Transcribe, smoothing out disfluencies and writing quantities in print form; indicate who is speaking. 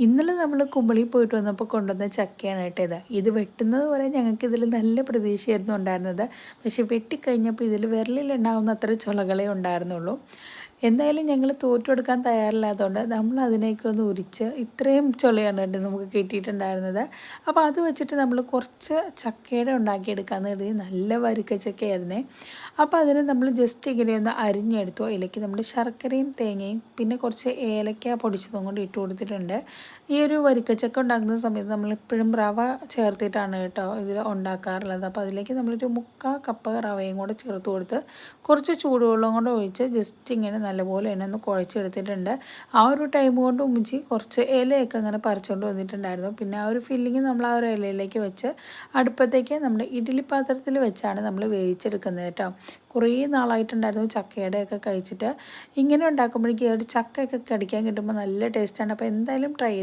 Speaker 1: ഇന്നലെ നമ്മൾ കുമളിയിൽ പോയിട്ട് വന്നപ്പോൾ കൊണ്ടുവന്ന ചക്കയാണ് കേട്ടോ ഇത്. ഇത് വെട്ടുന്നത് വരെ ഞങ്ങൾക്ക് ഇതിൽ നല്ല പ്രതീക്ഷയായിരുന്നു ഉണ്ടായിരുന്നത്. പക്ഷേ വെട്ടിക്കഴിഞ്ഞപ്പോൾ ഇതിൽ വിരലിലുണ്ടാവുന്ന അത്ര ചുളകളേ ഉണ്ടായിരുന്നുള്ളൂ. എന്തായാലും ഞങ്ങൾ തോറ്റെടുക്കാൻ തയ്യാറില്ലാത്തതുകൊണ്ട് നമ്മൾ അതിനെയൊക്കെ ഒന്ന് ഉരിച്ച് ഇത്രയും ചുളയാണ് കേട്ടോ നമുക്ക് കിട്ടിയിട്ടുണ്ടായിരുന്നത്. അപ്പോൾ അത് വെച്ചിട്ട് നമ്മൾ കുറച്ച് ചക്കയുടെ ഉണ്ടാക്കിയെടുക്കാമെന്ന് കരുതി. നല്ല വരിക്ക ചക്കയായിരുന്നേ. അപ്പോൾ അതിന് നമ്മൾ ജസ്റ്റ് ഇങ്ങനെ ഒന്ന് അരിഞ്ഞെടുത്തു. അതിലേക്ക് നമ്മൾ ശർക്കരയും തേങ്ങയും പിന്നെ കുറച്ച് ഏലക്ക പൊടിച്ചതും കൊണ്ട് ഇട്ട് കൊടുത്തിട്ടുണ്ട്. ഈ ഒരു വരിക്കച്ചക്ക ഉണ്ടാക്കുന്ന സമയത്ത് നമ്മളെപ്പോഴും റവ ചേർത്തിട്ടാണ് കേട്ടോ ഇതിൽ ഉണ്ടാക്കാറുള്ളത്. അപ്പോൾ അതിലേക്ക് നമ്മളൊരു 3/4 കപ്പ് റവയും കൂടെ ചേർത്ത് കൊടുത്ത് കുറച്ച് ചൂടുവെള്ളം കൊണ്ട് ഒഴിച്ച് ജസ്റ്റ് ഇങ്ങനെ നല്ലപോലെ തന്നെ ഒന്ന് കുഴച്ചെടുത്തിട്ടുണ്ട്. ആ ഒരു ടൈം കൊണ്ട് ഉമ്മിച്ചി കുറച്ച് ഇലയൊക്കെ അങ്ങനെ പറിച്ചുകൊണ്ട് വന്നിട്ടുണ്ടായിരുന്നു. പിന്നെ ആ ഒരു ഫില്ലിങ് നമ്മൾ ആ ഒരു ഇലയിലേക്ക് വെച്ച് അടുപ്പത്തേക്ക് നമ്മുടെ ഇഡ്ഡലി പാത്രത്തിൽ വെച്ചാണ് നമ്മൾ വേവിച്ചെടുക്കുന്നത് കേട്ടോ. കുറേ നാളായിട്ടുണ്ടായിരുന്നു ചക്കയുടെയൊക്കെ കഴിച്ചിട്ട്. ഇങ്ങനെ ഉണ്ടാക്കുമ്പോഴേക്കും ഒരു ചക്കയൊക്കെ കടിക്കാൻ കിട്ടുമ്പോൾ നല്ല ടേസ്റ്റാണ്. അപ്പോൾ എന്തായാലും ട്രൈ